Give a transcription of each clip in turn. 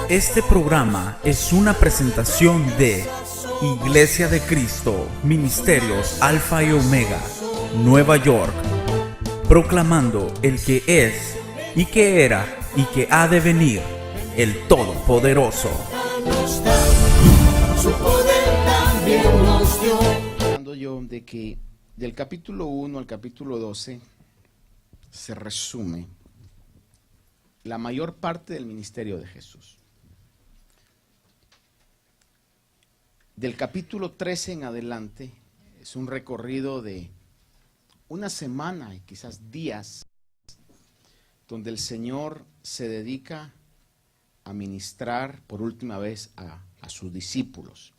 Este programa es una presentación de Iglesia de Cristo, Ministerios Alfa y Omega, Nueva York, proclamando el que es, y que era, y que ha de venir, el Todopoderoso. Su poder también nos dio. Hablando yo de que del capítulo 1 al capítulo 12 se resume la mayor parte del ministerio de Jesús. Del capítulo 13 en adelante es un recorrido de una semana y quizás días donde el Señor se dedica a ministrar por última vez a sus discípulos.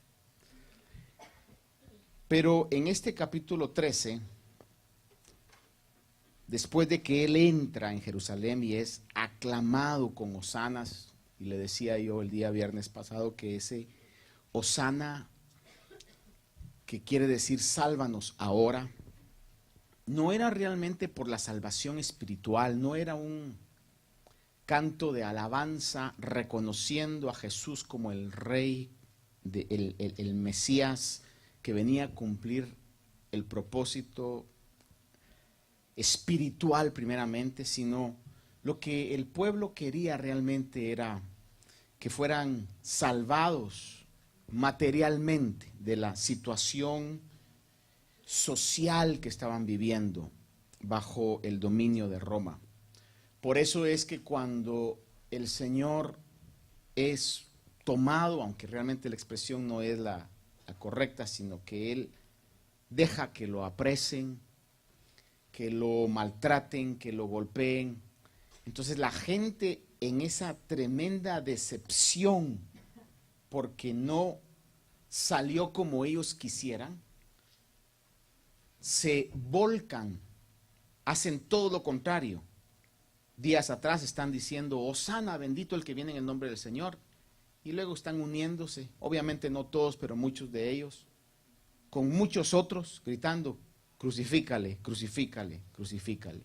Pero en este capítulo 13, después de que Él entra en Jerusalén y es aclamado con hosanas, y le decía yo el día viernes pasado que ese hosana, que quiere decir sálvanos ahora, no era realmente por la salvación espiritual, no era un canto de alabanza reconociendo a Jesús como el Rey, el Mesías que venía a cumplir el propósito espiritual primeramente, sino lo que el pueblo quería realmente era que fueran salvados materialmente de la situación social que estaban viviendo bajo el dominio de Roma. Por eso es que cuando el Señor es tomado, aunque realmente la expresión no es la correcta, sino que Él deja que lo apresen, que lo maltraten, que lo golpeen. Entonces la gente en esa tremenda decepción, porque no salió como ellos quisieran, se volcan, hacen todo lo contrario. Días atrás están diciendo, Hosana, bendito el que viene en el nombre del Señor. Y luego están uniéndose, obviamente no todos, pero muchos de ellos, con muchos otros, gritando, crucifícale, crucifícale, crucifícale.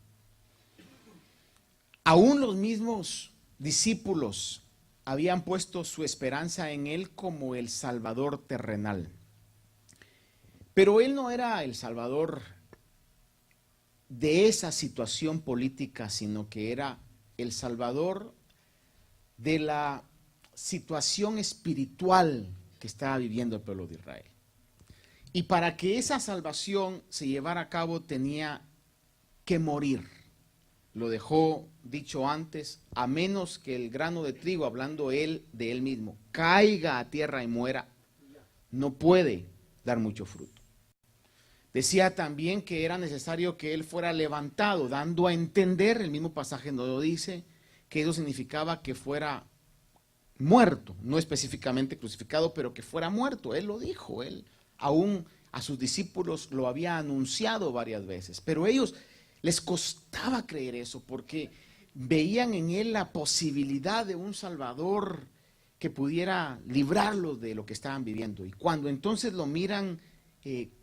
Aún los mismos discípulos habían puesto su esperanza en Él como el Salvador terrenal. Pero Él no era el Salvador de esa situación política, sino que era el Salvador de la situación espiritual que estaba viviendo el pueblo de Israel. Y para que esa salvación se llevara a cabo tenía que morir. Lo dejó dicho antes, a menos que el grano de trigo, hablando él de él mismo, caiga a tierra y muera, no puede dar mucho fruto. Decía también que era necesario que él fuera levantado, dando a entender, el mismo pasaje no lo dice, que eso significaba que fuera muerto, no específicamente crucificado, pero que fuera muerto. Él lo dijo, él aún a sus discípulos lo había anunciado varias veces, pero ellos les costaba creer eso porque veían en él la posibilidad de un Salvador que pudiera librarlos de lo que estaban viviendo. Y cuando entonces lo miran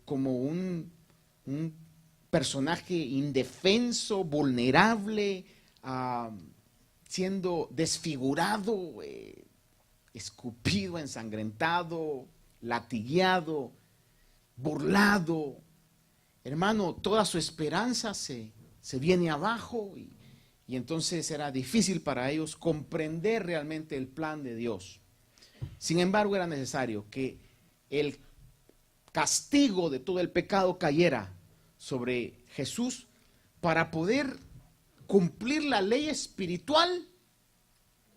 como un personaje indefenso, vulnerable, siendo desfigurado, escupido, ensangrentado, latigueado, burlado, hermano, toda su esperanza se viene abajo y entonces era difícil para ellos comprender realmente el plan de Dios. Sin embargo, era necesario que el castigo de todo el pecado cayera sobre Jesús para poder cumplir la ley espiritual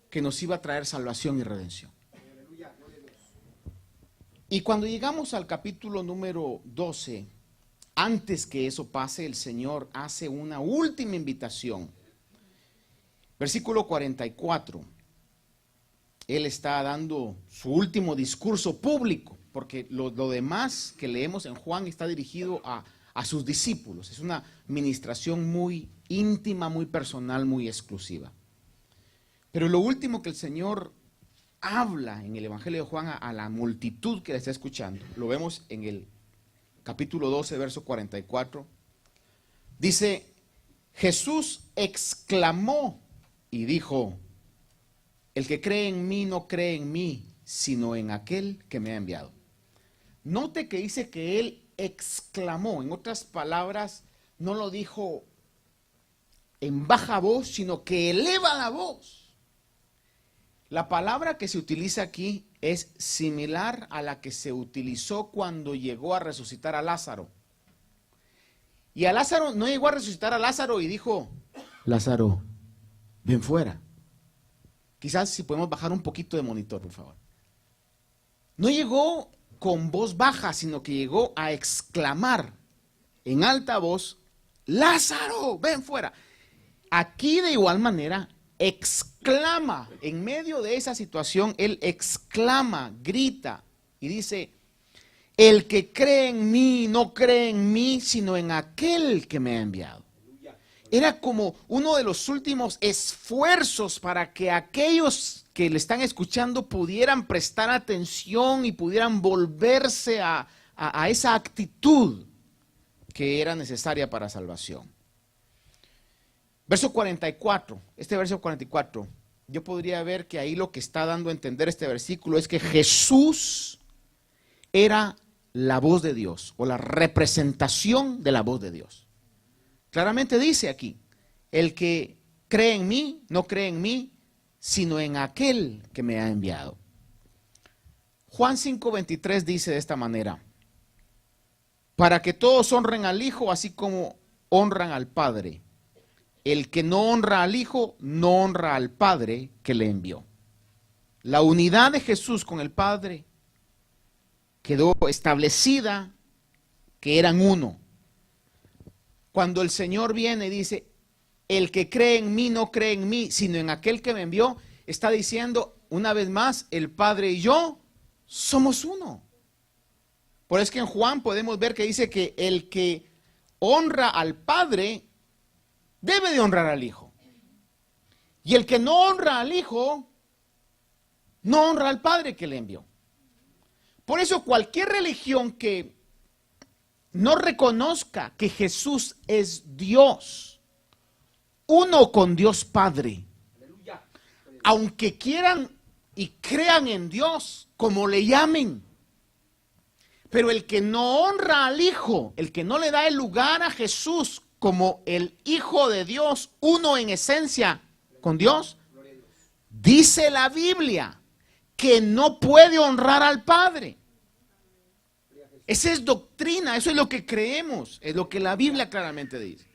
que nos iba a traer salvación y redención. Y cuando llegamos al capítulo número 12, antes que eso pase, el Señor hace una última invitación. Versículo 44. Él está dando su último discurso público, porque lo demás que leemos en Juan está dirigido a sus discípulos. Es una ministración muy íntima, muy personal, muy exclusiva. Pero lo último que el Señor habla en el Evangelio de Juan a la multitud que le está escuchando, lo vemos en el capítulo 12, verso 44, dice, Jesús exclamó y dijo, El que cree en mí no cree en mí, sino en aquel que me ha enviado. Note que dice que él exclamó, en otras palabras, no lo dijo en baja voz, sino que eleva la voz. La palabra que se utiliza aquí es similar a la que se utilizó cuando llegó a resucitar a Lázaro. Y a Lázaro no llegó a resucitar a Lázaro y dijo: Lázaro, ven fuera. Quizás si podemos bajar un poquito de monitor, por favor. No llegó con voz baja, sino que llegó a exclamar en alta voz: Lázaro, ven fuera. Aquí de igual manera exclama, en medio de esa situación, él exclama, grita y dice: el que cree en mí no cree en mí, sino en aquel que me ha enviado. Era como uno de los últimos esfuerzos para que aquellos que le están escuchando pudieran prestar atención y pudieran volverse a esa actitud que era necesaria para salvación. Verso 44, este verso 44, yo podría ver que ahí lo que está dando a entender este versículo es que Jesús era la voz de Dios o la representación de la voz de Dios. Claramente dice aquí: el que cree en mí no cree en mí, sino en aquel que me ha enviado. Juan 5:23 dice de esta manera: para que todos honren al Hijo así como honran al Padre. El que no honra al Hijo, no honra al Padre que le envió. La unidad de Jesús con el Padre quedó establecida, que eran uno. Cuando el Señor viene y dice: el que cree en mí no cree en mí, sino en aquel que me envió, está diciendo una vez más: el Padre y yo somos uno. Por eso es que en Juan podemos ver que dice que el que honra al Padre debe de honrar al Hijo. Y el que no honra al Hijo, no honra al Padre que le envió. Por eso cualquier religión que no reconozca que Jesús es Dios, uno con Dios Padre, aunque quieran y crean en Dios, como le llamen, pero el que no honra al Hijo, el que no le da el lugar a Jesús como el Hijo de Dios, uno en esencia con Dios, dice la Biblia que no puede honrar al Padre. Esa es doctrina, eso es lo que creemos, es lo que la Biblia claramente dice.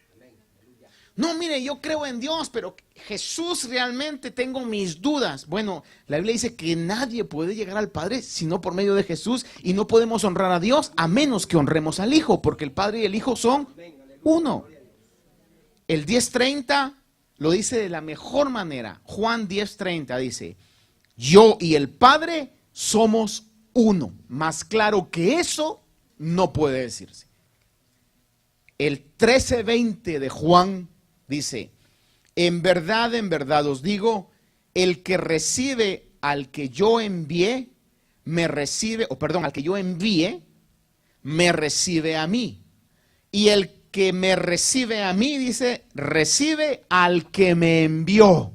No, mire, yo creo en Dios, pero Jesús realmente tengo mis dudas. Bueno, la Biblia dice que nadie puede llegar al Padre sino por medio de Jesús, y no podemos honrar a Dios a menos que honremos al Hijo, porque el Padre y el Hijo son uno. El 10:30 lo dice de la mejor manera. Juan 10:30 dice: yo y el Padre somos uno. Más claro que eso no puede decirse. El 13:20 de Juan dice: en verdad os digo, el que recibe al que yo envié, me recibe, al que yo envíe, me recibe a mí. Y el que me recibe a mí, dice, recibe al que me envió.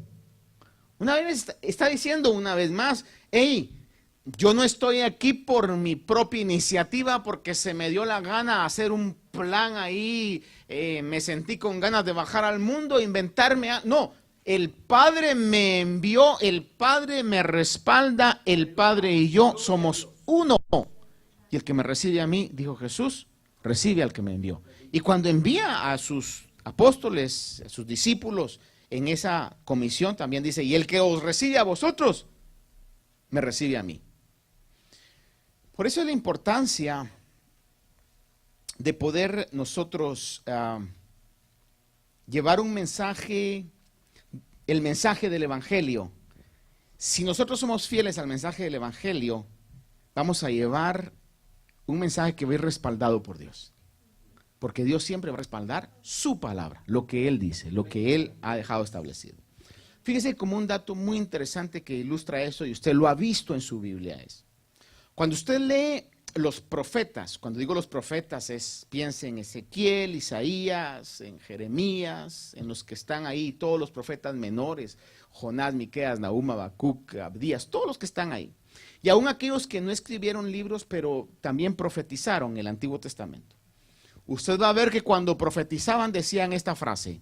Una vez está diciendo una vez más: hey, yo no estoy aquí por mi propia iniciativa, porque se me dio la gana hacer un plan ahí, me sentí con ganas de bajar al mundo, inventarme. No, el Padre me envió, el Padre me respalda, el Padre y yo somos uno. Y el que me recibe a mí, dijo Jesús, recibe al que me envió. Y cuando envía a sus apóstoles, a sus discípulos, en esa comisión también dice: y el que os recibe a vosotros, me recibe a mí. Por eso es la importancia de poder nosotros llevar un mensaje, el mensaje del Evangelio. Si nosotros somos fieles al mensaje del Evangelio, vamos a llevar un mensaje que va a ir respaldado por Dios. Porque Dios siempre va a respaldar su palabra, lo que Él dice, lo que Él ha dejado establecido. Fíjese como un dato muy interesante que ilustra eso, y usted lo ha visto en su Biblia, es: cuando usted lee los profetas, cuando digo los profetas, piensen en Ezequiel, Isaías, en Jeremías, en los que están ahí, todos los profetas menores, Jonás, Miqueas, Nahum, Habacuc, Abdías, todos los que están ahí. Y aún aquellos que no escribieron libros, pero también profetizaron el Antiguo Testamento. Usted va a ver que cuando profetizaban decían esta frase: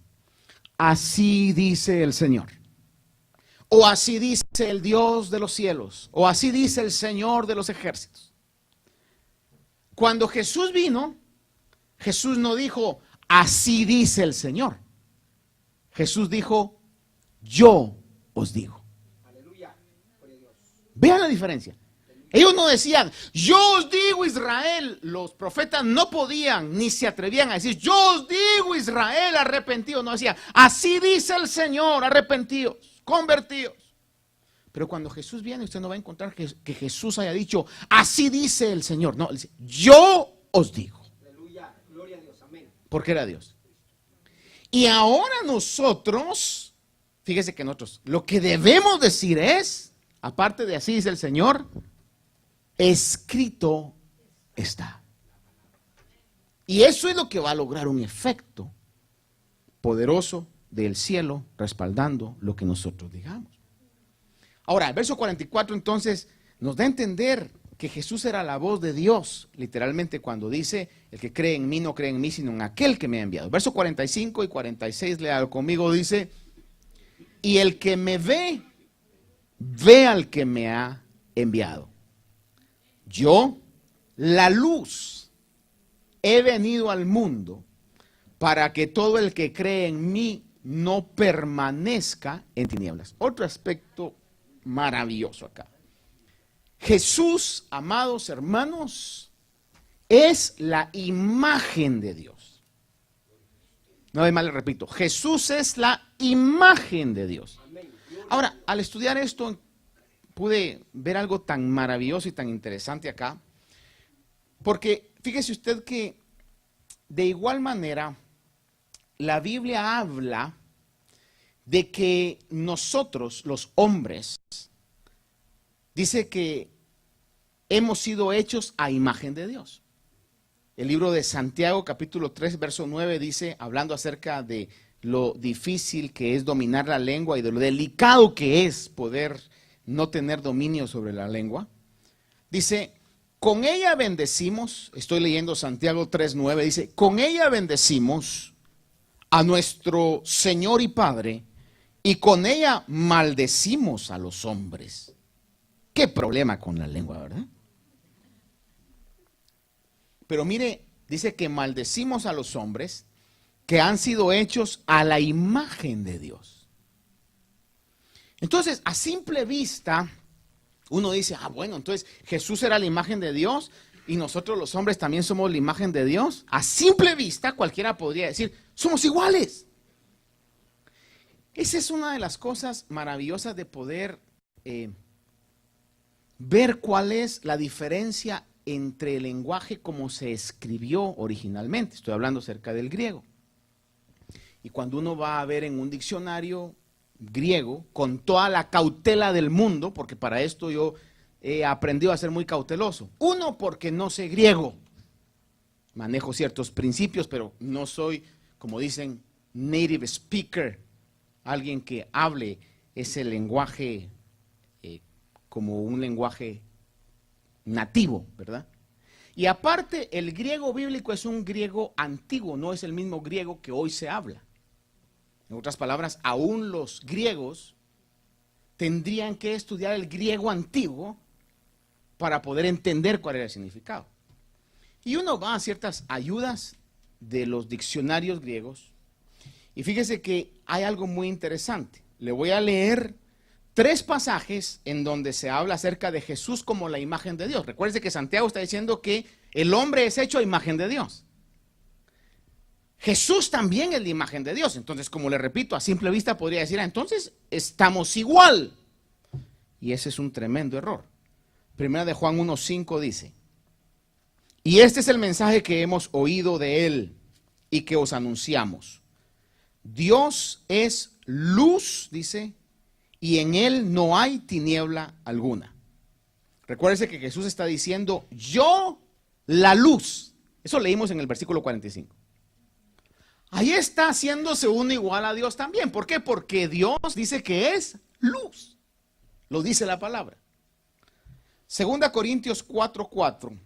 así dice el Señor, o así dice el Dios de los cielos, o así dice el Señor de los ejércitos. Cuando Jesús vino, Jesús no dijo, así dice el Señor. Jesús dijo, yo os digo. Aleluya. Vean la diferencia. Ellos no decían, yo os digo Israel. Los profetas no podían ni se atrevían a decir, yo os digo Israel, arrepentidos. No decían, así dice el Señor, arrepentidos, convertidos. Pero cuando Jesús viene, usted no va a encontrar que Jesús haya dicho, así dice el Señor. No, él dice, yo os digo. Aleluya, gloria a Dios, amén. Porque era Dios. Y ahora nosotros, fíjese que nosotros, lo que debemos decir es, aparte de así dice el Señor, escrito está. Y eso es lo que va a lograr un efecto poderoso del cielo respaldando lo que nosotros digamos. Ahora, el verso 44 entonces nos da a entender que Jesús era la voz de Dios, literalmente cuando dice, el que cree en mí no cree en mí, sino en aquel que me ha enviado. Verso 45 y 46, léalo conmigo, dice, y el que me ve, ve al que me ha enviado. Yo, la luz, he venido al mundo para que todo el que cree en mí no permanezca en tinieblas. Otro aspecto maravilloso acá. Jesús, amados hermanos, es la imagen de Dios. Una vez más le repito, Jesús es la imagen de Dios. Ahora, al estudiar esto, pude ver algo tan maravilloso y tan interesante acá, porque fíjese usted que de igual manera la Biblia habla de que nosotros, los hombres, dice que hemos sido hechos a imagen de Dios. El libro de Santiago, capítulo 3, verso 9, dice, hablando acerca de lo difícil que es dominar la lengua y de lo delicado que es poder no tener dominio sobre la lengua, dice, con ella bendecimos, estoy leyendo Santiago 3:9, dice, con ella bendecimos a nuestro Señor y Padre, y con ella maldecimos a los hombres. Qué problema con la lengua, ¿verdad? Pero mire, dice que maldecimos a los hombres que han sido hechos a la imagen de Dios. Entonces, a simple vista, uno dice, bueno, entonces Jesús era la imagen de Dios y nosotros los hombres también somos la imagen de Dios. A simple vista, cualquiera podría decir, somos iguales. Esa es una de las cosas maravillosas de poder ver cuál es la diferencia entre el lenguaje como se escribió originalmente. Estoy hablando acerca del griego. Y cuando uno va a ver en un diccionario griego, con toda la cautela del mundo, porque para esto yo he aprendido a ser muy cauteloso. Uno, porque no sé griego. Manejo ciertos principios, pero no soy, como dicen, native speaker. Alguien que hable ese lenguaje como un lenguaje nativo, ¿verdad? Y aparte, el griego bíblico es un griego antiguo, no es el mismo griego que hoy se habla. En otras palabras, aún los griegos tendrían que estudiar el griego antiguo para poder entender cuál era el significado. Y uno va a ciertas ayudas de los diccionarios griegos y fíjese que hay algo muy interesante. Le voy a leer 3 pasajes en donde se habla acerca de Jesús como la imagen de Dios. Recuerde que Santiago está diciendo que el hombre es hecho a imagen de Dios. Jesús también es la imagen de Dios. Entonces, como le repito, a simple vista podría decir, entonces estamos igual. Y ese es un tremendo error. Primera de Juan 1:5 dice, y este es el mensaje que hemos oído de él y que os anunciamos. Dios es luz, dice, y en él no hay tiniebla alguna. Recuérdese que Jesús está diciendo, yo la luz. Eso leímos en el versículo 45. Ahí está haciéndose uno igual a Dios también. ¿Por qué? Porque Dios dice que es luz. Lo dice la palabra. 2 Corintios 4:4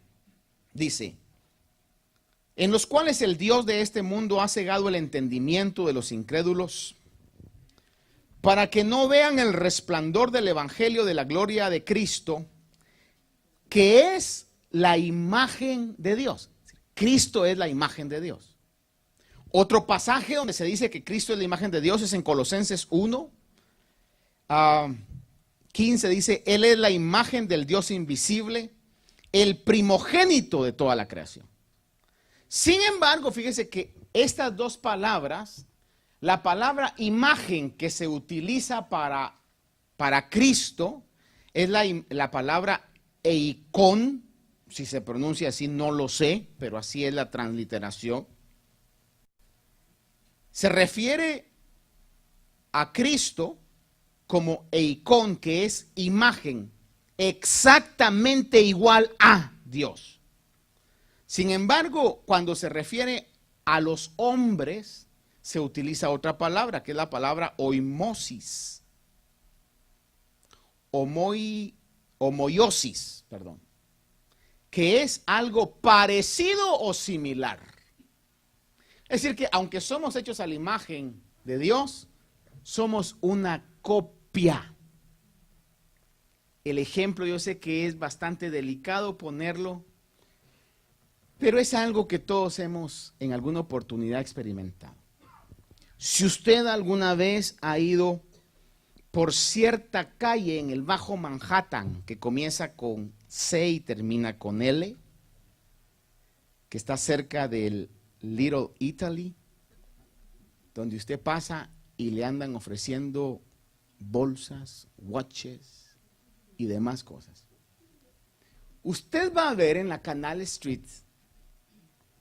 dice: en los cuales el Dios de este mundo ha cegado el entendimiento de los incrédulos, para que no vean el resplandor del evangelio de la gloria de Cristo, que es la imagen de Dios. Cristo es la imagen de Dios. Otro pasaje donde se dice que Cristo es la imagen de Dios es en Colosenses 1:15, dice: Él es la imagen del Dios invisible, el primogénito de toda la creación. Sin embargo, fíjese que estas dos palabras, la palabra imagen que se utiliza para Cristo es la palabra eikon, si se pronuncia así no lo sé, pero así es la transliteración. Se refiere a Cristo como eikon, que es imagen, exactamente igual a Dios. Sin embargo, cuando se refiere a los hombres, se utiliza otra palabra, que es la palabra oimosis. Homoiosis, perdón. Que es algo parecido o similar. Es decir, que aunque somos hechos a la imagen de Dios, somos una copia. El ejemplo, yo sé que es bastante delicado ponerlo, pero es algo que todos hemos en alguna oportunidad experimentado. Si usted alguna vez ha ido por cierta calle en el Bajo Manhattan, que comienza con C y termina con L, que está cerca del Little Italy, donde usted pasa y le andan ofreciendo bolsas, watches y demás cosas. Usted va a ver en la Canal Street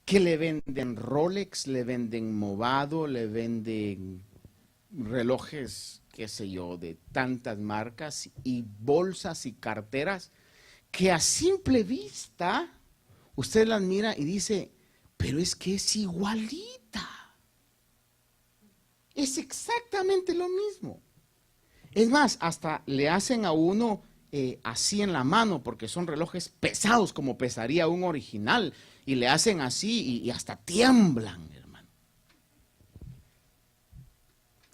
que le venden Rolex, le venden Movado, le venden relojes, qué sé yo, de tantas marcas y bolsas y carteras que a simple vista usted las mira y dice: pero es que es igualita. Es exactamente lo mismo. Es más, hasta le hacen a uno así en la mano, porque son relojes pesados como pesaría un original, y le hacen así y hasta tiemblan, hermano.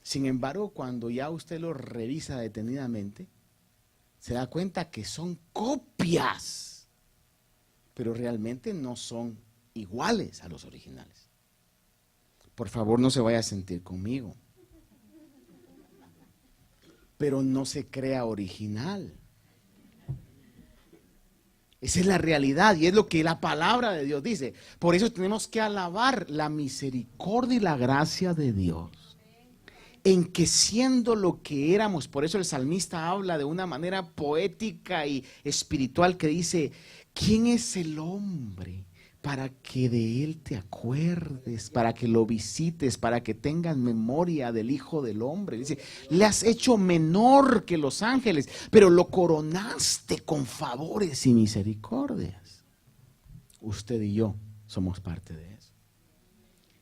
Sin embargo, cuando ya usted lo revisa detenidamente, se da cuenta que son copias, pero realmente no son iguales a los originales. Por favor, no se vaya a sentir conmigo. Pero no se crea original. Esa es la realidad y es lo que la palabra de Dios dice. Por eso tenemos que alabar la misericordia y la gracia de Dios, en que siendo lo que éramos, por eso el salmista habla de una manera poética y espiritual que dice: ¿quién es el hombre para que de él te acuerdes, para que lo visites, para que tengas memoria del Hijo del Hombre? Dice: le has hecho menor que los ángeles, pero lo coronaste con favores y misericordias. Usted y yo somos parte de eso.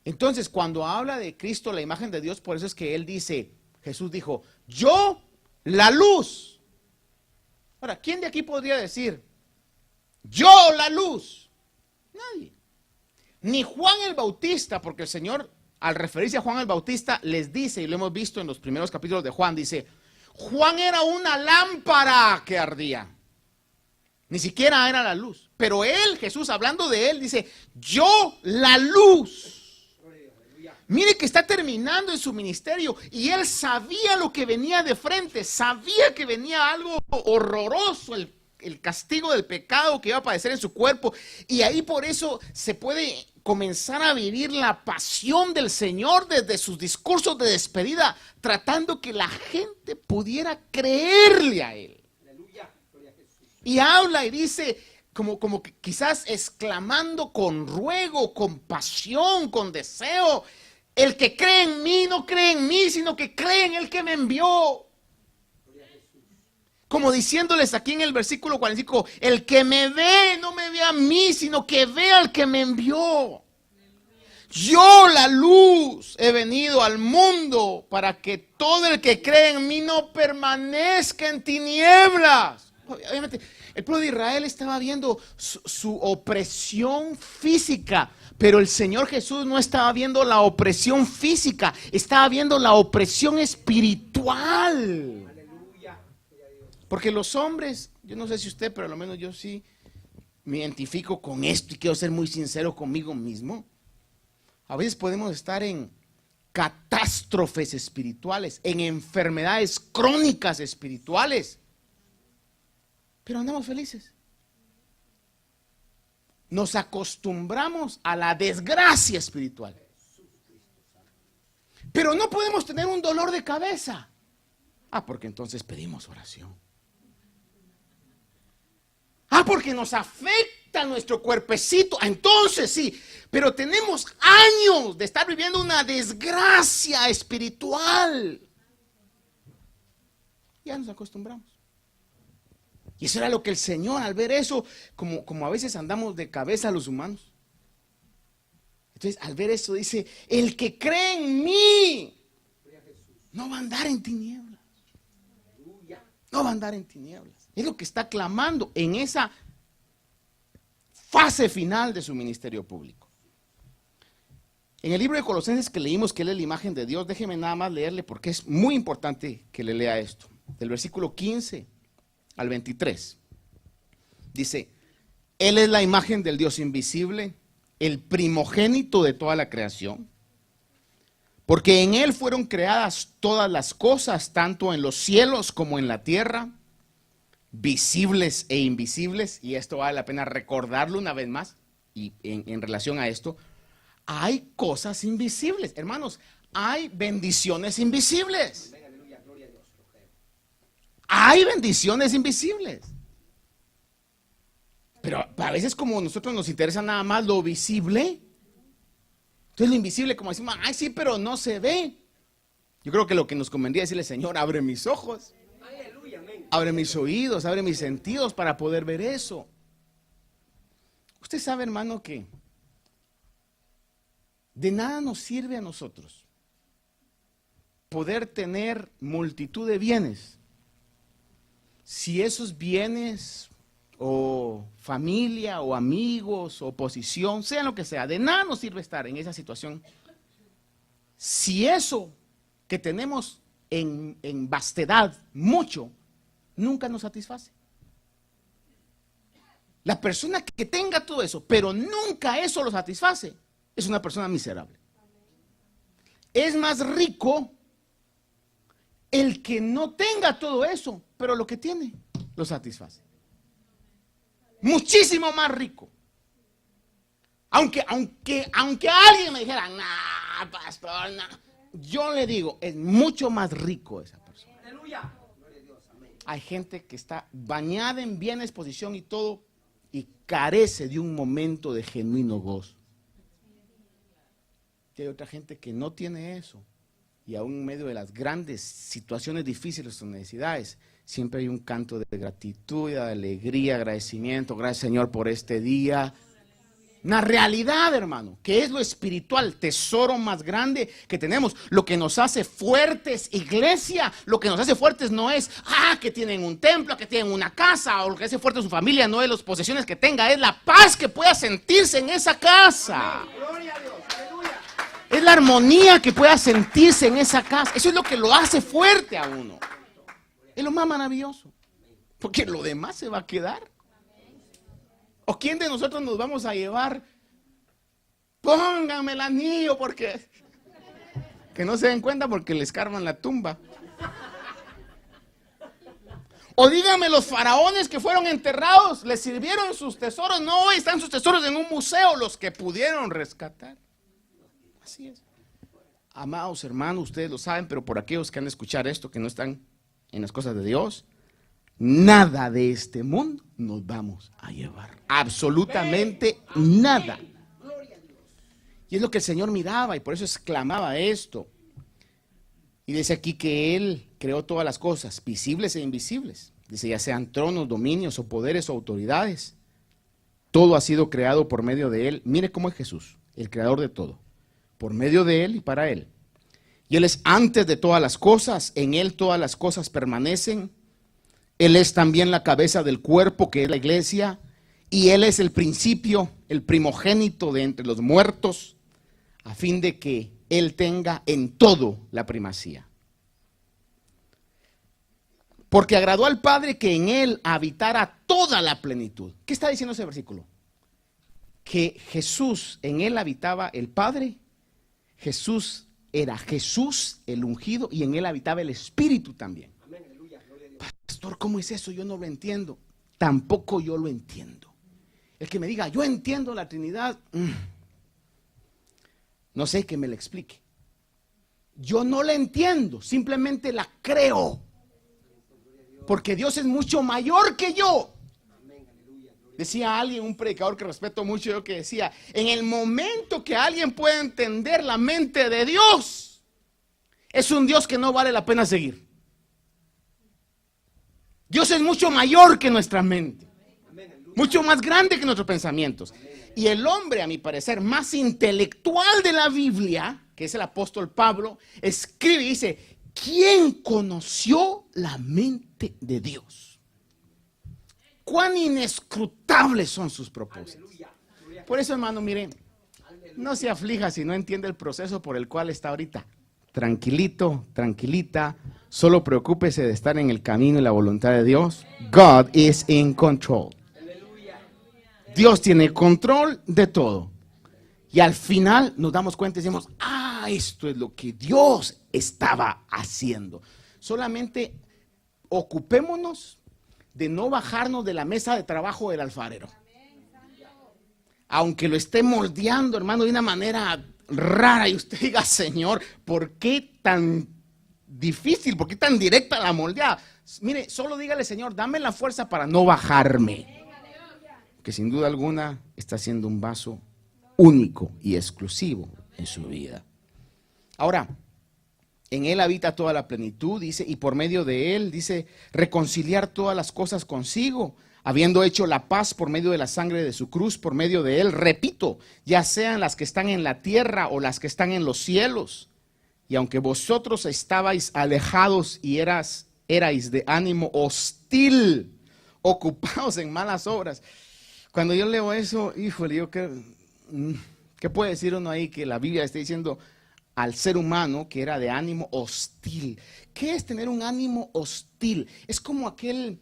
Entonces, cuando habla de Cristo, la imagen de Dios, por eso es que él dice, Jesús dijo: yo, la luz. Ahora, ¿quién de aquí podría decir: yo, la luz? Nadie. Ni Juan el Bautista, porque el Señor, al referirse a Juan el Bautista, les dice, y lo hemos visto en los primeros capítulos de Juan, dice: Juan era una lámpara que ardía. Ni siquiera era la luz. Pero él, Jesús, hablando de él, dice: yo, la luz. Mire que está terminando en su ministerio y él sabía lo que venía de frente, sabía que venía algo horroroso, el castigo del pecado que iba a padecer en su cuerpo, y ahí por eso se puede comenzar a vivir la pasión del Señor desde sus discursos de despedida, tratando que la gente pudiera creerle a él. Y habla y dice, como que quizás exclamando con ruego, con pasión, con deseo: el que cree en mí no cree en mí, sino que cree en el que me envió. como diciéndoles aquí en el versículo 45, el que me ve, no me ve a mí, sino que ve al que me envió. Yo, la luz, he venido al mundo para que todo el que cree en mí no permanezca en tinieblas. Obviamente, el pueblo de Israel estaba viendo su opresión física, pero el Señor Jesús no estaba viendo la opresión física, estaba viendo la opresión espiritual. Porque los hombres, yo no sé si usted, pero al menos yo sí me identifico con esto y quiero ser muy sincero conmigo mismo. A veces podemos estar en catástrofes espirituales, en enfermedades crónicas espirituales, pero andamos felices. Nos acostumbramos a la desgracia espiritual. Pero no podemos tener un dolor de cabeza. Porque entonces pedimos oración. Porque nos afecta nuestro cuerpecito. Entonces sí, pero tenemos años de estar viviendo una desgracia espiritual. Ya nos acostumbramos. Y eso era lo que el Señor, al ver eso, como a veces andamos de cabeza los humanos. Entonces, al ver eso dice, el que cree en mí no va a andar en tinieblas. No va a andar en tinieblas. Es lo que está clamando en esa fase final de su ministerio público. En el libro de Colosenses que leímos que él es la imagen de Dios, déjeme nada más leerle porque es muy importante que le lea esto. Del versículo 15 al 23. Dice, él es la imagen del Dios invisible, el primogénito de toda la creación. Porque en él fueron creadas todas las cosas, tanto en los cielos como en la tierra, visibles e invisibles, y esto vale la pena recordarlo una vez más, y en relación a esto, hay cosas invisibles, hermanos, hay bendiciones invisibles. Hay bendiciones invisibles. Pero a veces como a nosotros nos interesa nada más lo visible, entonces lo invisible como decimos, ay sí, pero no se ve. Yo creo que lo que nos convendría es decirle, Señor, abre mis ojos. Abre mis oídos, abre mis sentidos para poder ver eso. Usted sabe, hermano, que de nada nos sirve a nosotros poder tener multitud de bienes si esos bienes o familia o amigos o posición, sea lo que sea, de nada nos sirve estar en esa situación si eso que tenemos en vastedad, mucho, nunca nos satisface. La persona que tenga todo eso, pero nunca eso lo satisface, es una persona miserable. Es más rico el que no tenga todo eso, pero lo que tiene lo satisface. Muchísimo más rico. Aunque alguien me dijera, nah, pastor, nah, yo le digo, es mucho más rico esa persona. Aleluya. Hay gente que está bañada en bienes, posición y todo, y carece de un momento de genuino gozo. Y hay otra gente que no tiene eso, y aún en medio de las grandes situaciones difíciles o necesidades, siempre hay un canto de gratitud, de alegría, agradecimiento. Gracias, Señor, por este día. Una realidad, hermano, que es lo espiritual, tesoro más grande que tenemos. Lo que nos hace fuertes, iglesia, lo que nos hace fuertes no es, que tienen un templo, que tienen una casa, o lo que hace fuerte su familia no es las posesiones que tenga, es la paz que pueda sentirse en esa casa. Gloria a Dios. Aleluya. Es la armonía que pueda sentirse en esa casa. Eso es lo que lo hace fuerte a uno. Es lo más maravilloso. Porque lo demás se va a quedar. ¿O quién de nosotros nos vamos a llevar? Pónganme el anillo porque... Que no se den cuenta porque les escarban la tumba. O díganme, los faraones que fueron enterrados, ¿les sirvieron sus tesoros? No, hoy están sus tesoros en un museo, los que pudieron rescatar. Así es. Amados hermanos, ustedes lo saben, pero por aquellos que han de escuchar esto, que no están en las cosas de Dios, nada de este mundo nos vamos a llevar. Absolutamente nada. Y es lo que el Señor miraba y por eso exclamaba esto. Y dice aquí que Él creó todas las cosas, visibles e invisibles. Dice, ya sean tronos, dominios o poderes o autoridades. Todo ha sido creado por medio de Él. Mire cómo es Jesús, el creador de todo. Por medio de Él y para Él. Y Él es antes de todas las cosas. En Él todas las cosas permanecen. Él es también la cabeza del cuerpo, que es la iglesia. Y Él es el principio, el primogénito de entre los muertos, a fin de que Él tenga en todo la primacía. Porque agradó al Padre que en Él habitara toda la plenitud. ¿Qué está diciendo ese versículo? Que Jesús, en Él habitaba el Padre. Jesús era Jesús, el ungido, y en Él habitaba el Espíritu también. Amén, aleluya, gloria a Dios. Pastor, ¿cómo es eso? Yo no lo entiendo. Tampoco yo lo entiendo. El que me diga, yo entiendo la Trinidad, no sé, que me la explique. Yo no la entiendo, simplemente la creo. Porque Dios es mucho mayor que yo. Decía alguien, un predicador que respeto mucho, yo que decía, en el momento que alguien puede entender la mente de Dios, es un Dios que no vale la pena seguir. Dios es mucho mayor que nuestra mente, mucho más grande que nuestros pensamientos. Y el hombre, a mi parecer, más intelectual de la Biblia, que es el apóstol Pablo, escribe y dice, ¿quién conoció la mente de Dios? Cuán inescrutables son sus propósitos. Por eso, hermano, miren, no se aflija si no entiende el proceso por el cual está ahorita. Tranquilito, tranquilita, solo preocúpese de estar en el camino y la voluntad de Dios. God is in control. Dios tiene control de todo. Y al final nos damos cuenta y decimos, esto es lo que Dios estaba haciendo. Solamente ocupémonos de no bajarnos de la mesa de trabajo del alfarero. Aunque lo esté moldeando, hermano, de una manera rara, y usted diga, Señor, ¿por qué tan difícil? ¿Por qué tan directa la moldeada? Mire, solo dígale, Señor, dame la fuerza para no bajarme. Que sin duda alguna está siendo un vaso único y exclusivo en su vida. Ahora, en Él habita toda la plenitud, dice, y por medio de Él, dice, reconciliar todas las cosas consigo, habiendo hecho la paz por medio de la sangre de su cruz, por medio de Él, repito, ya sean las que están en la tierra o las que están en los cielos. Y aunque vosotros estabais alejados y erais de ánimo hostil, ocupados en malas obras. Cuando yo leo eso, híjole, yo ¿qué puede decir uno ahí que la Biblia está diciendo al ser humano que era de ánimo hostil? ¿Qué es tener un ánimo hostil? Es como aquel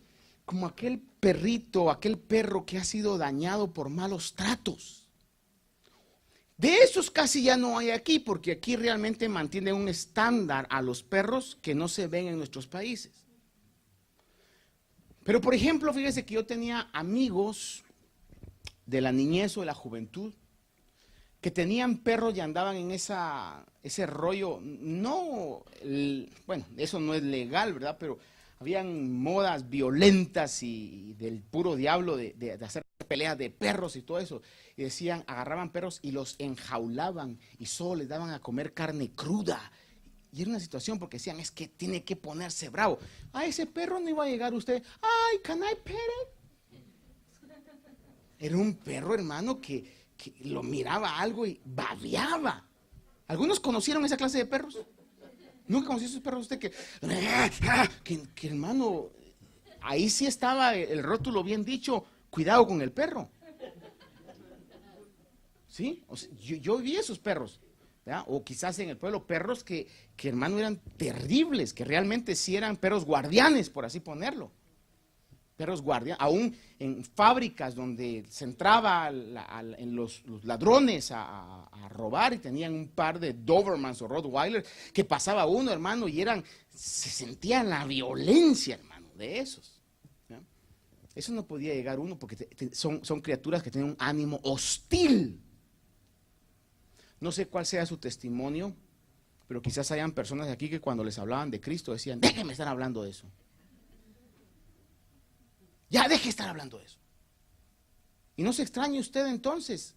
perrito, aquel perro que ha sido dañado por malos tratos. De esos casi ya no hay aquí, porque aquí realmente mantiene un estándar a los perros que no se ven en nuestros países. Pero por ejemplo, fíjese que yo tenía amigos de la niñez o de la juventud que tenían perros y andaban en ese rollo, bueno, eso no es legal, ¿verdad? Pero habían modas violentas y del puro diablo de hacer peleas de perros y todo eso. Y decían, agarraban perros y los enjaulaban y solo les daban a comer carne cruda. Y era una situación porque decían, es que tiene que ponerse bravo. Ese perro no iba a llegar usted, can I pet it? Era un perro, hermano, que lo miraba algo y babeaba. ¿Algunos conocieron esa clase de perros? ¿Nunca conoció esos perros usted que hermano, ahí sí estaba el rótulo bien dicho, cuidado con el perro? ¿Sí? O sea, yo vi esos perros, ¿verdad? O quizás en el pueblo perros que hermano eran terribles, que realmente sí eran perros guardianes, por así ponerlo. Perros guardianes, aún en fábricas donde se entraba en los ladrones a robar y tenían un par de Dobermans o Rottweiler que pasaba uno, hermano, y se sentía la violencia, hermano, de esos. ¿Ya? Eso no podía llegar uno porque son criaturas que tienen un ánimo hostil. No sé cuál sea su testimonio, pero quizás hayan personas aquí que cuando les hablaban de Cristo decían, déjenme estar hablando de eso. Ya deje de estar hablando de eso. Y no se extrañe usted entonces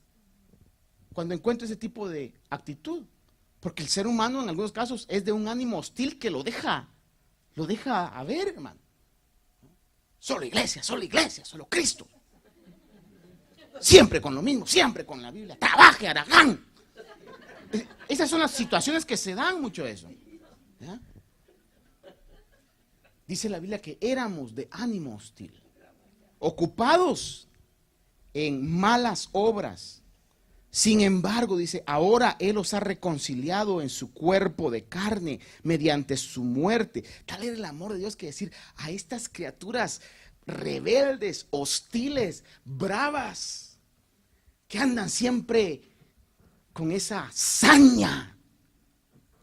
cuando encuentre ese tipo de actitud, porque el ser humano en algunos casos es de un ánimo hostil que lo deja a ver, hermano. Solo iglesia, solo Cristo. Siempre con lo mismo, siempre con la Biblia. Trabaje, Aragán. Esas son las situaciones que se dan mucho eso. ¿Ya? Dice la Biblia que éramos de ánimo hostil, ocupados en malas obras. Sin embargo, dice, ahora Él os ha reconciliado en su cuerpo de carne mediante su muerte. Tal era el amor de Dios que decir a estas criaturas rebeldes, hostiles, bravas, que andan siempre con esa saña.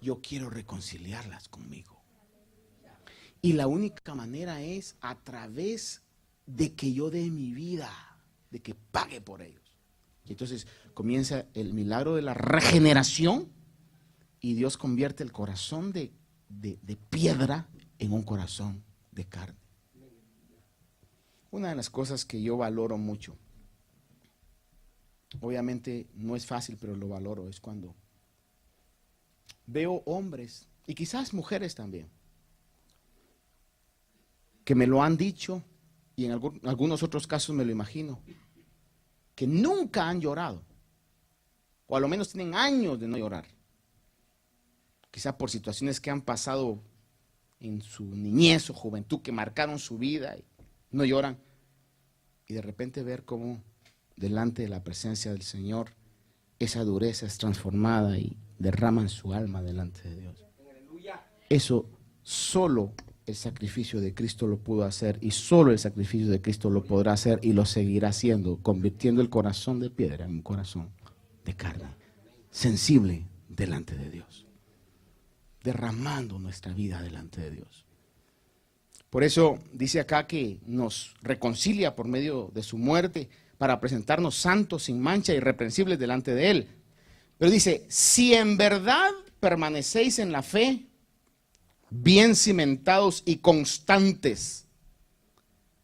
Yo quiero reconciliarlas conmigo. Y la única manera es a través de que yo dé mi vida, de que pague por ellos. Y entonces comienza el milagro de la regeneración y Dios convierte el corazón de piedra en un corazón de carne. Una de las cosas que yo valoro mucho, obviamente no es fácil, pero lo valoro, es cuando veo hombres y quizás mujeres también, que me lo han dicho y en algunos otros casos me lo imagino, que nunca han llorado, o a lo menos tienen años de no llorar, quizá por situaciones que han pasado en su niñez o juventud que marcaron su vida y no lloran, y de repente ver cómo delante de la presencia del Señor esa dureza es transformada y derraman su alma delante de Dios. Eso solo el sacrificio de Cristo lo pudo hacer, y solo el sacrificio de Cristo lo podrá hacer y lo seguirá haciendo, convirtiendo el corazón de piedra en un corazón de carne, sensible delante de Dios, derramando nuestra vida delante de Dios. Por eso dice acá que nos reconcilia por medio de su muerte para presentarnos santos, sin mancha, irreprensibles delante de Él. Pero dice, si en verdad permanecéis en la fe, bien cimentados y constantes,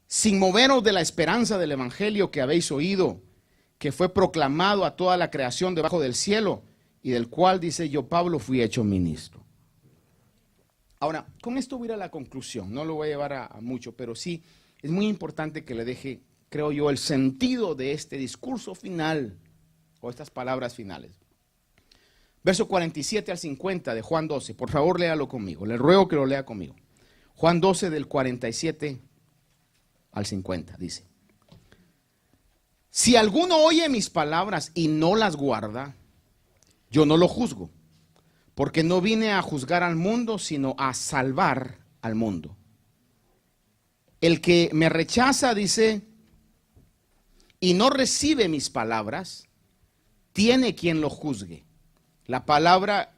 sin moveros de la esperanza del evangelio que habéis oído, que fue proclamado a toda la creación debajo del cielo, y del cual, dice yo, Pablo, fui hecho ministro. Ahora, con esto voy a ir a la conclusión, no lo voy a llevar a mucho, pero sí es muy importante que le deje, creo yo, el sentido de este discurso final, o estas palabras finales. Verso 47 al 50 de Juan 12, por favor léalo conmigo, le ruego que lo lea conmigo. Juan 12 del 47 al 50 dice: si alguno oye mis palabras y no las guarda, yo no lo juzgo, porque no vine a juzgar al mundo, sino a salvar al mundo. El que me rechaza, dice, y no recibe mis palabras, tiene quien lo juzgue. La palabra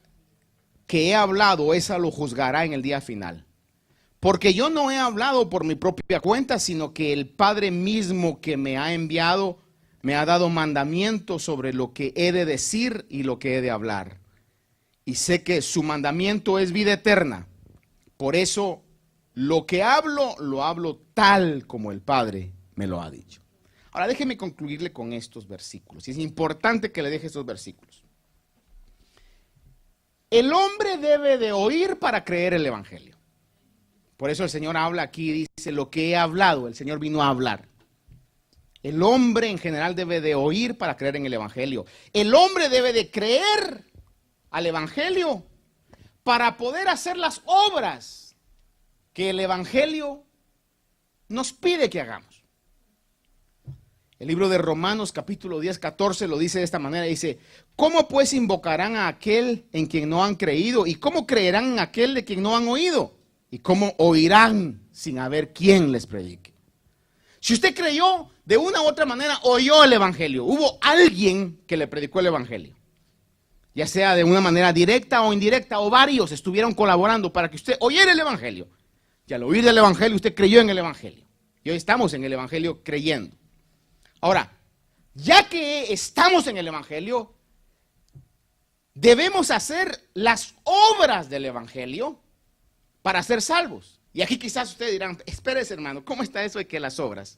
que he hablado, esa lo juzgará en el día final. Porque yo no he hablado por mi propia cuenta, sino que el Padre mismo que me ha enviado me ha dado mandamientos sobre lo que he de decir y lo que he de hablar. Y sé que su mandamiento es vida eterna. Por eso lo que hablo, lo hablo tal como el Padre me lo ha dicho. Ahora déjeme concluirle con estos versículos. Y es importante que le deje estos versículos. El hombre debe de oír para creer el evangelio. Por eso el Señor habla aquí, dice, lo que he hablado, el Señor vino a hablar. El hombre en general debe de oír para creer en el evangelio. El hombre debe de creer al evangelio para poder hacer las obras que el evangelio nos pide que hagamos. El libro de Romanos capítulo 10, 14 lo dice de esta manera, dice: ¿cómo pues invocarán a aquel en quien no han creído? ¿Y cómo creerán en aquel de quien no han oído? ¿Y cómo oirán sin haber quien les predique? Si usted creyó, de una u otra manera oyó el evangelio. Hubo alguien que le predicó el evangelio. Ya sea de una manera directa o indirecta, o varios estuvieron colaborando para que usted oyera el evangelio. Y al oír el evangelio, usted creyó en el evangelio. Y hoy estamos en el evangelio creyendo. Ahora, ya que estamos en el evangelio, debemos hacer las obras del evangelio para ser salvos. Y aquí quizás ustedes dirán: espérese, hermano, ¿cómo está eso de que las obras?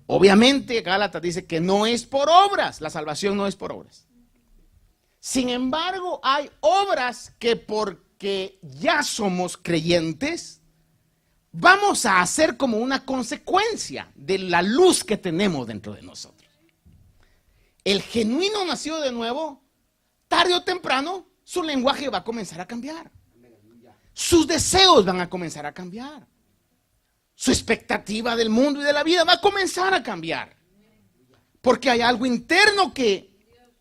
Obviamente Gálatas dice que no es por obras, la salvación no es por obras. Sin embargo, hay obras que porque ya somos creyentes, vamos a hacer como una consecuencia de la luz que tenemos dentro de nosotros. El genuino nacido de nuevo, tarde o temprano, su lenguaje va a comenzar a cambiar. Sus deseos van a comenzar a cambiar. Su expectativa del mundo y de la vida va a comenzar a cambiar. Porque hay algo interno que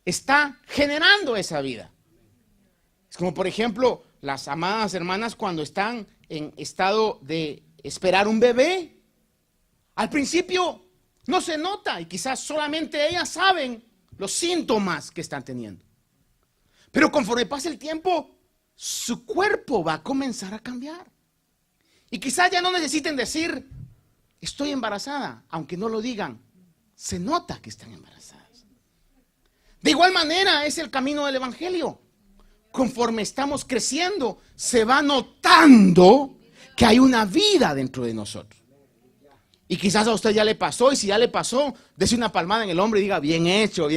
está generando esa vida. Es como, por ejemplo, las amadas hermanas cuando están en estado de esperar un bebé. Al principio no se nota y quizás solamente ellas saben los síntomas que están teniendo. Pero conforme pasa el tiempo, su cuerpo va a comenzar a cambiar. Y quizás ya no necesiten decir, estoy embarazada, aunque no lo digan, se nota que están embarazadas. De igual manera es el camino del evangelio. Conforme estamos creciendo, se va notando que hay una vida dentro de nosotros. Y quizás a usted ya le pasó, y si ya le pasó, dése una palmada en el hombro y diga, bien hecho,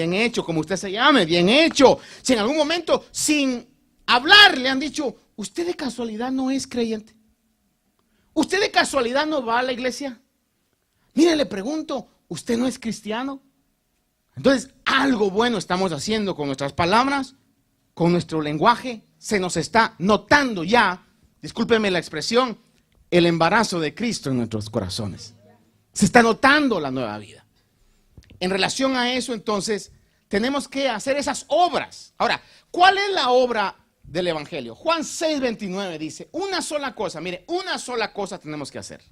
como usted se llame, bien hecho. Si en algún momento, sin hablar, le han dicho, ¿usted de casualidad no es creyente? ¿Usted de casualidad no va a la iglesia? Mire, le pregunto, ¿usted no es cristiano? Entonces, algo bueno estamos haciendo con nuestras palabras, con nuestro lenguaje. Se nos está notando ya, discúlpeme la expresión, el embarazo de Cristo en nuestros corazones. Se está notando la nueva vida. En relación a eso, entonces, tenemos que hacer esas obras. Ahora, ¿cuál es la obra del evangelio? Juan 6:29 dice, una sola cosa, mire, una sola cosa tenemos que hacer.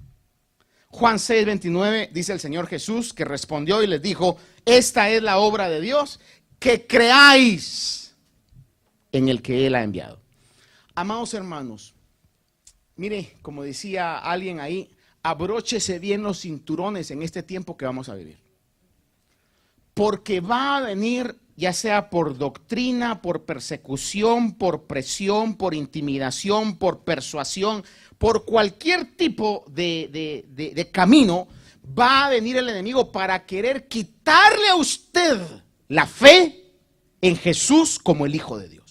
Juan 6:29 dice el Señor Jesús, que respondió y les dijo, esta es la obra de Dios, que creáis en el que Él ha enviado. Amados hermanos, mire, como decía alguien ahí, abróchese bien los cinturones en este tiempo que vamos a vivir. Porque va a venir, ya sea por doctrina, por persecución, por presión, por intimidación, por persuasión, por cualquier tipo de camino, va a venir el enemigo para querer quitarle a usted la fe en Jesús como el Hijo de Dios.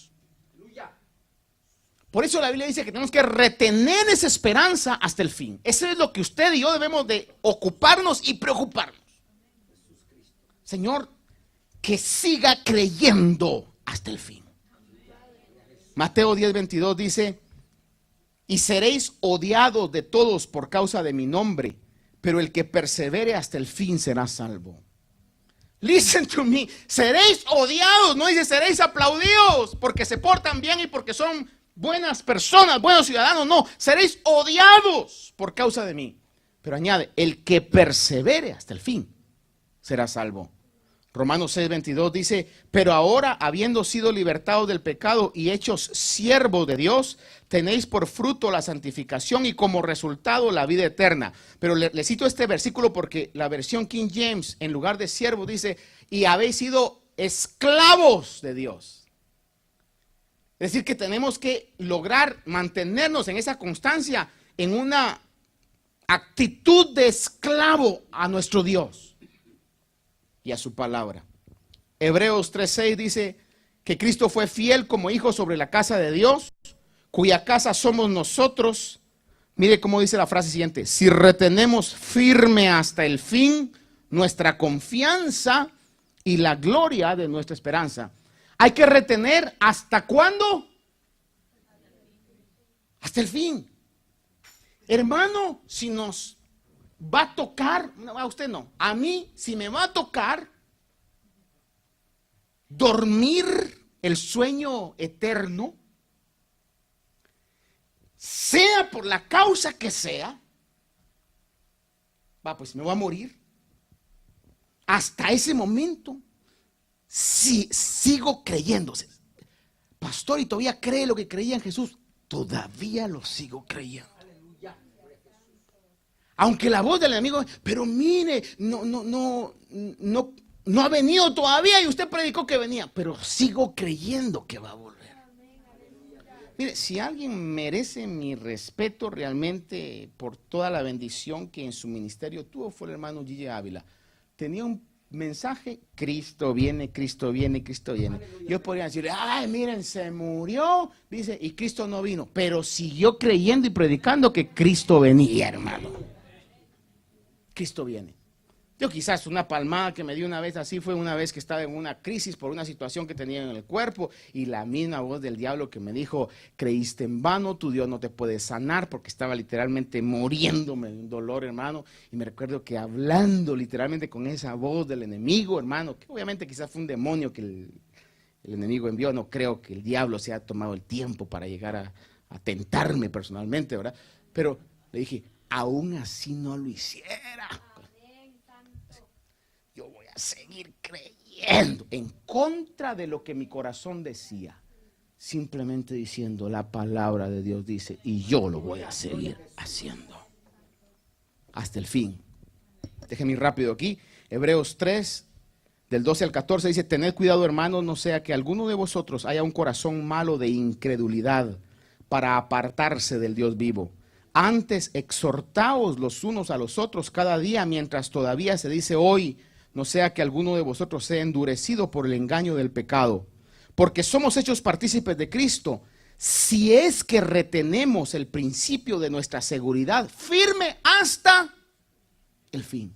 Por eso la Biblia dice que tenemos que retener esa esperanza hasta el fin. Eso es lo que usted y yo debemos de ocuparnos y preocuparnos. Señor, que siga creyendo hasta el fin. Mateo 10:22 dice, y seréis odiados de todos por causa de mi nombre, pero el que persevere hasta el fin será salvo. Listen to me, seréis odiados, no dice seréis aplaudidos porque se portan bien y porque son buenas personas, buenos ciudadanos, no, seréis odiados por causa de mí. Pero añade, el que persevere hasta el fin será salvo. Romanos 6:22 dice, pero ahora, habiendo sido libertados del pecado y hechos siervos de Dios, tenéis por fruto la santificación y como resultado la vida eterna. Pero le cito este versículo porque la versión King James, en lugar de siervo, dice, y habéis sido esclavos de Dios. Es decir, que tenemos que lograr mantenernos en esa constancia, en una actitud de esclavo a nuestro Dios y a su palabra. Hebreos 3:6 dice que Cristo fue fiel como hijo sobre la casa de Dios, cuya casa somos nosotros. Mire cómo dice la frase siguiente, si retenemos firme hasta el fin nuestra confianza y la gloria de nuestra esperanza. Hay que retener ¿hasta cuándo? Hasta el fin. Hermano, si nos va a tocar, a usted no, a mí si me va a tocar dormir el sueño eterno, sea por la causa que sea, pues me voy a morir. Hasta ese momento, si sigo creyendo, pastor, y todavía cree lo que creía en Jesús, todavía lo sigo creyendo. Aunque la voz del enemigo, pero mire, no ha venido todavía y usted predicó que venía, pero sigo creyendo que va a volver. Mire, si alguien merece mi respeto realmente por toda la bendición que en su ministerio tuvo, fue el hermano Gigi Ávila. Tenía un mensaje, Cristo viene, Cristo viene, Cristo viene. Yo podría decir, ay, miren, se murió, dice, y Cristo no vino, pero siguió creyendo y predicando que Cristo venía, hermano. Cristo viene. Yo quizás una palmada que me dio una vez así fue una vez que estaba en una crisis por una situación que tenía en el cuerpo y la misma voz del diablo que me dijo, creíste en vano, tu Dios no te puede sanar, porque estaba literalmente muriéndome de un dolor, hermano, y me recuerdo que hablando literalmente con esa voz del enemigo, hermano, que obviamente quizás fue un demonio que el enemigo envió, no creo que el diablo se haya tomado el tiempo para llegar a tentarme personalmente, ¿verdad? Pero le dije, aún así no lo hiciera. Yo voy a seguir creyendo en contra de lo que mi corazón decía, simplemente diciendo la palabra de Dios dice y yo lo voy a seguir haciendo hasta el fin. Déjenme ir rápido aquí. Hebreos 3 del 12 al 14 dice, tened cuidado, hermanos, no sea que alguno de vosotros haya un corazón malo de incredulidad para apartarse del Dios vivo. Antes exhortaos los unos a los otros cada día mientras todavía se dice hoy, no sea que alguno de vosotros sea endurecido por el engaño del pecado, porque somos hechos partícipes de Cristo, si es que retenemos el principio de nuestra seguridad firme hasta el fin.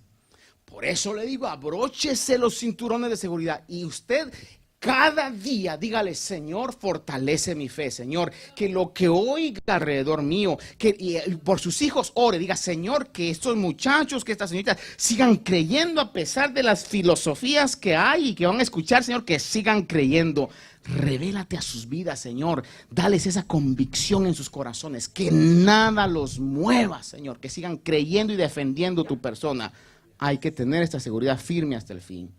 Por eso le digo, abróchese los cinturones de seguridad y usted cada día dígale, Señor, fortalece mi fe, Señor, que lo que oiga alrededor mío, y por sus hijos ore, diga, Señor, que estos muchachos, que estas señoritas sigan creyendo a pesar de las filosofías que hay y que van a escuchar, Señor, que sigan creyendo. Revélate a sus vidas, Señor, dales esa convicción en sus corazones, que nada los mueva, Señor, que sigan creyendo y defendiendo tu persona. Hay que tener esta seguridad firme hasta el fin.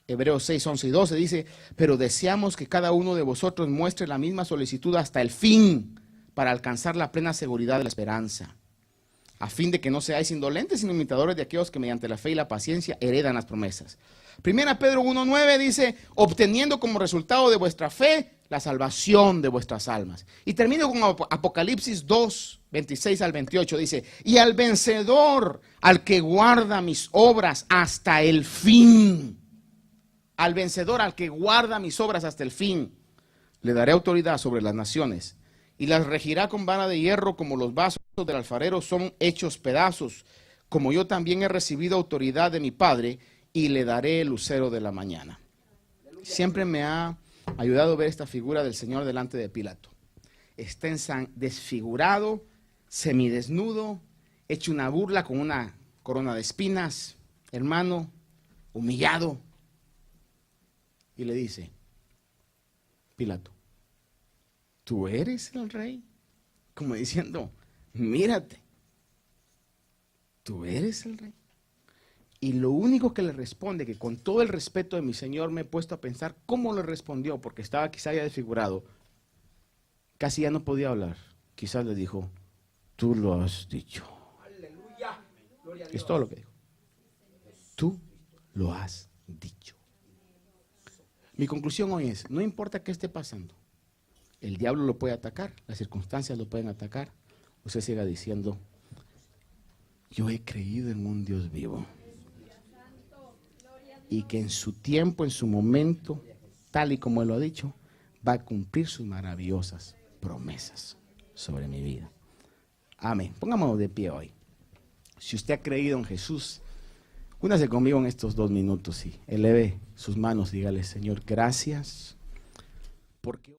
Hebreos 6, 11 y 12 dice, pero deseamos que cada uno de vosotros muestre la misma solicitud hasta el fin para alcanzar la plena seguridad de la esperanza, a fin de que no seáis indolentes sino imitadores de aquellos que mediante la fe y la paciencia heredan las promesas. Primera Pedro 1:9 dice, obteniendo como resultado de vuestra fe la salvación de vuestras almas. Y termino con Apocalipsis 2, 26 al 28 dice, y al vencedor, al que guarda mis obras hasta el fin, al vencedor, al que guarda mis obras hasta el fin, le daré autoridad sobre las naciones y las regirá con vara de hierro, como los vasos del alfarero son hechos pedazos, como yo también he recibido autoridad de mi Padre y le daré el lucero de la mañana. Siempre me ha ayudado a ver esta figura del Señor delante de Pilato. Está desfigurado, semidesnudo, hecho una burla con una corona de espinas, hermano, humillado. Y le dice, Pilato, ¿tú eres el rey? Como diciendo, mírate, ¿tú eres el rey? Y lo único que le responde, que con todo el respeto de mi Señor me he puesto a pensar cómo le respondió, porque estaba quizá ya desfigurado, casi ya no podía hablar. Quizás le dijo, tú lo has dicho. Aleluya. Gloria a Dios. Es todo lo que dijo. Tú lo has dicho. Mi conclusión hoy es, no importa qué esté pasando, el diablo lo puede atacar, las circunstancias lo pueden atacar, usted siga diciendo, yo he creído en un Dios vivo y que en su tiempo, en su momento, tal y como Él lo ha dicho, va a cumplir sus maravillosas promesas sobre mi vida. Amén. Pongámonos de pie hoy. Si usted ha creído en Jesús, únase conmigo en estos 2 minutos y eleve sus manos y dígale, Señor, gracias porque